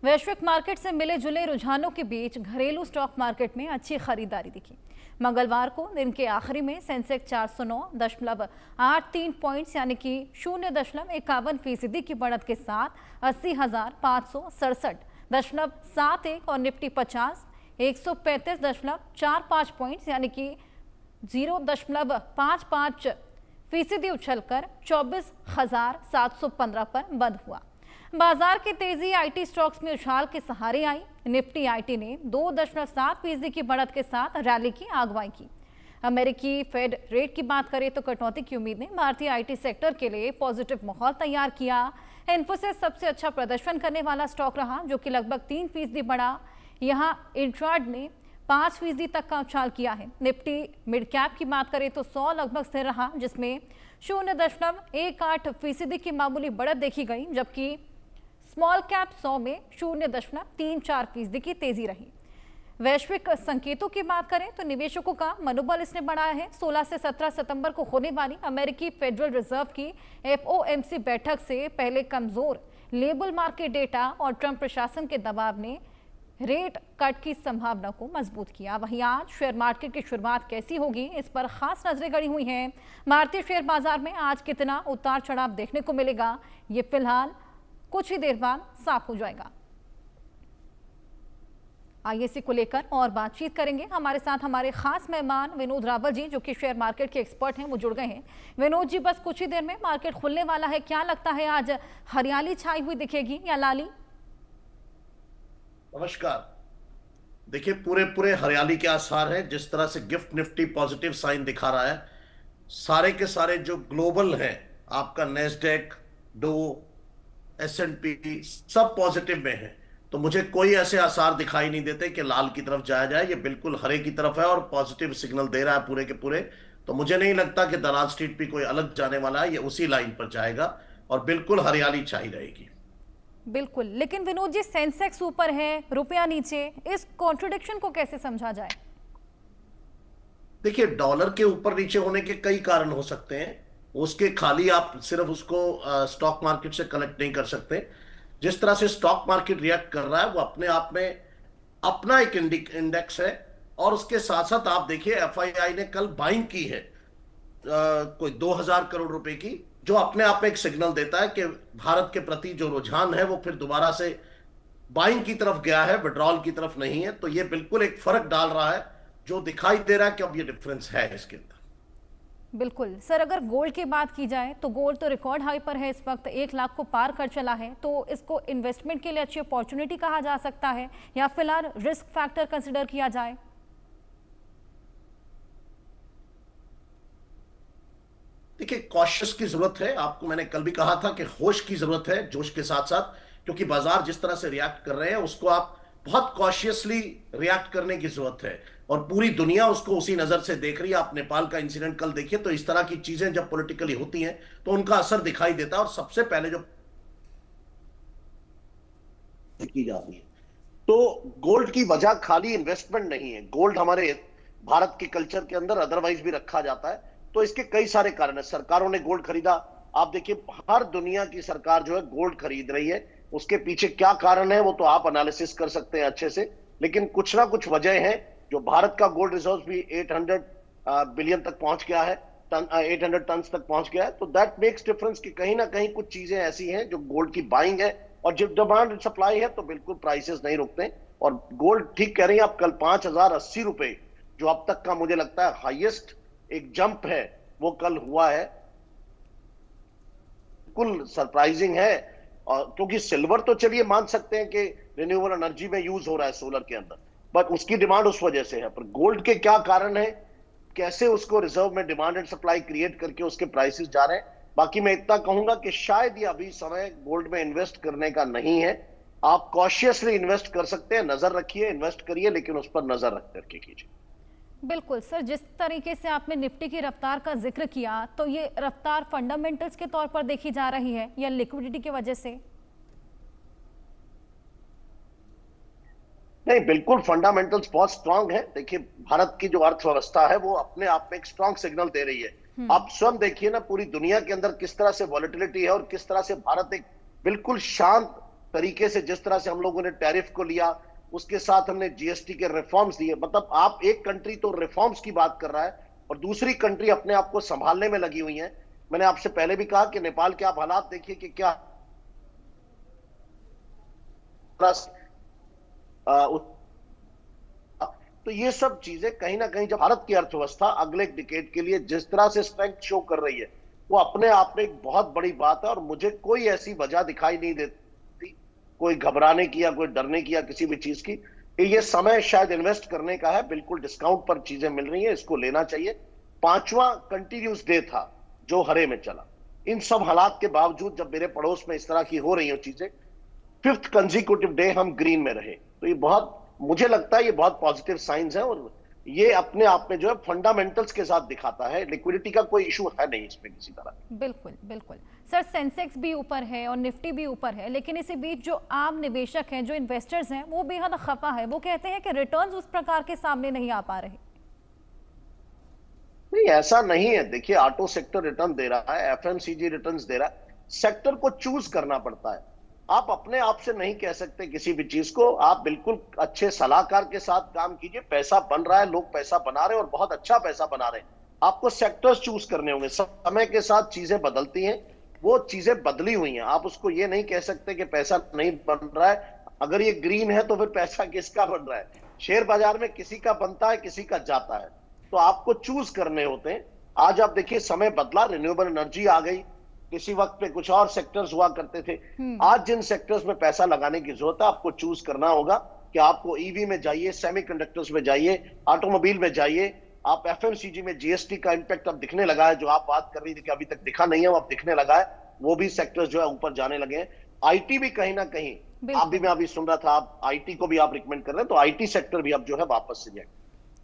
वैश्विक मार्केट से मिले जुले रुझानों के बीच घरेलू स्टॉक मार्केट में अच्छी खरीदारी दिखी। मंगलवार को दिन के आखिरी में सेंसेक्स 409.83 पॉइंट्स यानी कि 0.51% की बढ़त के साथ 80,567.71 और निफ्टी 50 135.45 पॉइंट्स यानी कि 0.55% उछलकर 24,715 पर बंद हुआ। बाजार की तेजी आईटी स्टॉक्स में उछाल के सहारे आई। निफ्टी आईटी ने 2.7% की बढ़त के साथ रैली की अगुवाई की। अमेरिकी फेड रेट की बात करें तो कटौती की उम्मीद ने भारतीय आईटी सेक्टर के लिए पॉजिटिव माहौल तैयार किया। इन्फोसिस सबसे अच्छा प्रदर्शन करने वाला स्टॉक रहा, जो कि लगभग 3% बढ़ा। यहाँ इंट्राड ने 5% तक का उछाल किया है। निफ्टी मिड कैप की बात करें तो 100 लगभग स्थिर रहा, जिसमें 0.18% की मामूली बढ़त देखी गई, जबकि स्मॉल कैप 100 में 0.34% की तेजी रही। वैश्विक संकेतों की बात करें तो निवेशकों का मनोबल इसने बढ़ाया है। 16 से 17 सितंबर को होने वाली अमेरिकी फेडरल रिजर्व की FOMC बैठक से पहले कमजोर लेबर मार्केट डेटा और ट्रंप प्रशासन के दबाव ने रेट कट की संभावना को मजबूत किया। वहीं आज शेयर मार्केट की शुरुआत कैसी होगी, इस पर खास नजरें गड़ी हुई हैं। भारतीय शेयर बाजार में आज कितना उतार चढ़ाव देखने को मिलेगा, ये फिलहाल कुछ ही देर बाद साफ हो जाएगा। आइए इसी को लेकर और बातचीत करेंगे। हमारे साथ हमारे खास मेहमान विनोद रावल जी, जो कि शेयर मार्केट के एक्सपर्ट हैं, वो जुड़ गए हैं। विनोद जी, बस कुछ ही देर में मार्केट खुलने वाला है, क्या लगता है आज हरियाली छाई हुई दिखेगी या लाली? नमस्कार। देखिए, पूरे हरियाली के आसार हैं। जिस तरह से गिफ्ट निफ्टी पॉजिटिव साइन दिखा रहा है, सारे के सारे जो ग्लोबल हैं, आपका नेस्डेक, डो, S&P सब पॉजिटिव में है। तो मुझे कोई ऐसे आसार दिखाई नहीं देते कि लाल की तरफ जाया जाए। ये बिल्कुल हरे की तरफ है और पॉजिटिव सिग्नल दे रहा है पूरे के पूरे। तो मुझे नहीं लगता कि दलाल स्ट्रीट पे कोई अलग जाने वाला है, ये उसी लाइन पर जाएगा और बिल्कुल हरियाली छाई रहेगी। बिल्कुल, लेकिन विनोद जी, सेंसेक्स ऊपर है, रुपया नीचे, इस कॉन्ट्रडिक्शन को कैसे समझा जाए? देखिए, डॉलर के ऊपर नीचे होने के कई कारण हो सकते हैं। उसके खाली आप सिर्फ उसको स्टॉक मार्केट से कनेक्ट नहीं कर सकते। जिस तरह से स्टॉक मार्केट रिएक्ट कर रहा है, वो अपने आप में अपना एक इंडेक्स है। और उसके साथ साथ आप देखिए, FII ने कल बाइंग की है कोई 2000 करोड़ रुपए की, जो अपने आप में एक सिग्नल देता है कि भारत के प्रति जो रुझान है वो फिर दोबारा से बाइंग की तरफ गया है, विड्रॉल की तरफ नहीं है। तो ये बिल्कुल एक फर्क डाल रहा है, जो दिखाई दे रहा है कि अब ये डिफरेंस है इसके अंदर। बिल्कुल सर, अगर गोल्ड की बात की जाए तो गोल्ड तो रिकॉर्ड हाई पर है, इस वक्त 1 लाख को पार कर चला है। तो इसको इन्वेस्टमेंट के लिए अच्छी अपॉर्चुनिटी कहा जा सकता है या फिलहाल रिस्क फैक्टर कंसिडर किया जाए? देखिए, कॉशियस की जरूरत है। आपको मैंने कल भी कहा था कि होश की जरूरत है, जोश के साथ साथ, क्योंकि बाजार जिस तरह से रिएक्ट कर रहे हैं उसको आप बहुत कॉशियसली रिएक्ट करने की जरूरत है। और पूरी दुनिया उसको उसी नजर से देख रही है। आप नेपाल का इंसिडेंट कल देखिए, तो इस तरह की चीजें जब पॉलिटिकली होती हैं तो उनका असर दिखाई देता है और सबसे पहले जो की जाती है। तो गोल्ड की वजह खाली इन्वेस्टमेंट नहीं है। गोल्ड हमारे भारत के कल्चर के अंदर अदरवाइज भी रखा जाता है। तो इसके कई सारे कारण है। सरकारों ने गोल्ड खरीदा। आप देखिए, हर दुनिया की सरकार जो है गोल्ड खरीद रही है। उसके पीछे क्या कारण है वो तो आप एनालिसिस कर सकते हैं अच्छे से, लेकिन कुछ ना कुछ वजह है। जो भारत का गोल्ड रिजर्व भी 800 बिलियन तक पहुंच गया है, 800 टन तक पहुंच गया है। तो दैट मेक्स डिफरेंस कि कहीं ना कहीं कुछ चीजें ऐसी हैं जो गोल्ड की बाइंग है। और जब डिमांड सप्लाई है तो बिल्कुल प्राइसेस नहीं रुकते। और गोल्ड, ठीक कह रही हैं आप, कल 5080 रुपए, जो अब तक का मुझे लगता है हाईएस्ट एक जंप है, वो कल हुआ है। बिल्कुल सरप्राइजिंग है। और क्योंकि सिल्वर तो चलिए मान सकते हैं कि रिन्यूएबल एनर्जी में यूज हो रहा है सोलर के अंदर, बट उसकी डिमांड उस वजह से है। पर गोल्ड के क्या कारण है, कैसे उसको रिजर्व में डिमांड एंड सप्लाई क्रिएट करके उसके प्राइसेस जा रहे हैं। बाकी मैं इतना कहूंगा कि शायद ये अभी समय गोल्ड में इन्वेस्ट करने का नहीं है। आप कॉशियसली इन्वेस्ट कर सकते हैं, नजर रखिए, इन्वेस्ट करिए, लेकिन उस पर नजर रख करके कीजिए। बिल्कुल सर, जिस तरीके से आपने निफ्टी की रफ्तार का जिक्र किया, तो ये रफ्तार फंडामेंटल्स के तौर पर देखी जा रही है या लिक्विडिटी की वजह से? नहीं, बिल्कुल फंडामेंटल्स बहुत स्ट्रांग है। देखिए, भारत की जो अर्थव्यवस्था है वो अपने आप में एक स्ट्रांग सिग्नल दे रही है। आप स्वयं देखिए ना, पूरी दुनिया के अंदर किस तरह से वॉलेटिलिटी है और किस तरह से भारत एक बिल्कुल शांत तरीके से जिस तरह से हम लोगों ने टैरिफ को लिया, उसके साथ हमने जीएसटी के रिफॉर्म्स दिए। मतलब आप एक कंट्री तो रिफॉर्म्स की बात कर रहा है और दूसरी कंट्री अपने आप को संभालने में लगी हुई है। मैंने आपसे पहले भी कहा कि नेपाल के आप हालात देखिए कि क्या तो ये सब चीजें कहीं ना कहीं जब भारत की अर्थव्यवस्था अगले डिकेड के लिए जिस तरह से स्ट्रेंथ शो कर रही है, वो अपने आप में एक बहुत बड़ी बात है। और मुझे कोई ऐसी वजह दिखाई नहीं देती कोई घबराने की या कोई डरने की या किसी भी चीज की। ये समय शायद इन्वेस्ट करने का है, बिल्कुल डिस्काउंट पर चीजें मिल रही है, इसको लेना चाहिए। 5वां कंटिन्यूस डे था जो हरे में चला। इन सब हालात के बावजूद जब मेरे पड़ोस में इस तरह की हो रही हो चीजें, 5th कंसेक्यूटिव डे हम ग्रीन में रहे, तो ये बहुत, मुझे लगता है ये बहुत पॉजिटिव साइंस है। और ये अपने आप में जो है फंडामेंटल्स के साथ दिखाता है, लिक्विडिटी का कोई इशू है नहीं इसमें किसी तरह। बिल्कुल बिल्कुल सर, सेंसेक्स भी ऊपर है और निफ्टी भी ऊपर है, लेकिन इसी बीच जो आम निवेशक हैं, जो इन्वेस्टर्स हैं, वो बेहद खफा है। वो कहते हैं कि रिटर्न्स उस प्रकार के सामने नहीं आ पा रहे। नहीं, ऐसा नहीं है। देखिए, ऑटो सेक्टर रिटर्न दे रहा है, एफएमसीजी रिटर्न्स दे रहा है। सेक्टर को चूज करना पड़ता है। आप अपने आप से नहीं कह सकते किसी भी चीज को। आप बिल्कुल अच्छे सलाहकार के साथ काम कीजिए। पैसा बन रहा है, लोग पैसा बना रहे हैं और बहुत अच्छा पैसा बना रहे हैं। आपको सेक्टर्स चूज करने होंगे। समय के साथ चीजें बदलती हैं, वो चीजें बदली हुई हैं। आप उसको ये नहीं कह सकते कि पैसा नहीं बन रहा है। अगर ये ग्रीन है तो फिर पैसा किसका बन रहा है? शेयर बाजार में किसी का बनता है, किसी का जाता है। तो आपको चूज करने होते हैं। आज आप देखिए, समय बदला, रिन्यूएबल एनर्जी आ गई। किसी वक्त पे कुछ और सेक्टर्स हुआ करते थे। आज जिन सेक्टर्स में पैसा लगाने की जरूरत है, आपको चूज करना होगा कि आपको ईवी में जाइए, सेमीकंडक्टर्स में जाइए, ऑटोमोबाइल में जाइए। आप एफएमसीजी में जीएसटी का इंपैक्ट अब दिखने लगा है, जो आप बात कर रही थी कि अभी तक दिखा नहीं है, वो अब दिखने लगा है। वो भी सेक्टर्स जो है ऊपर जाने लगे हैं। आईटी भी कहीं ना कहीं, आप भी, मैं अभी सुन रहा था, आप आईटी को भी आप रिकमेंड कर रहे हैं, तो आईटी सेक्टर भी अब जो है वापस से जाए।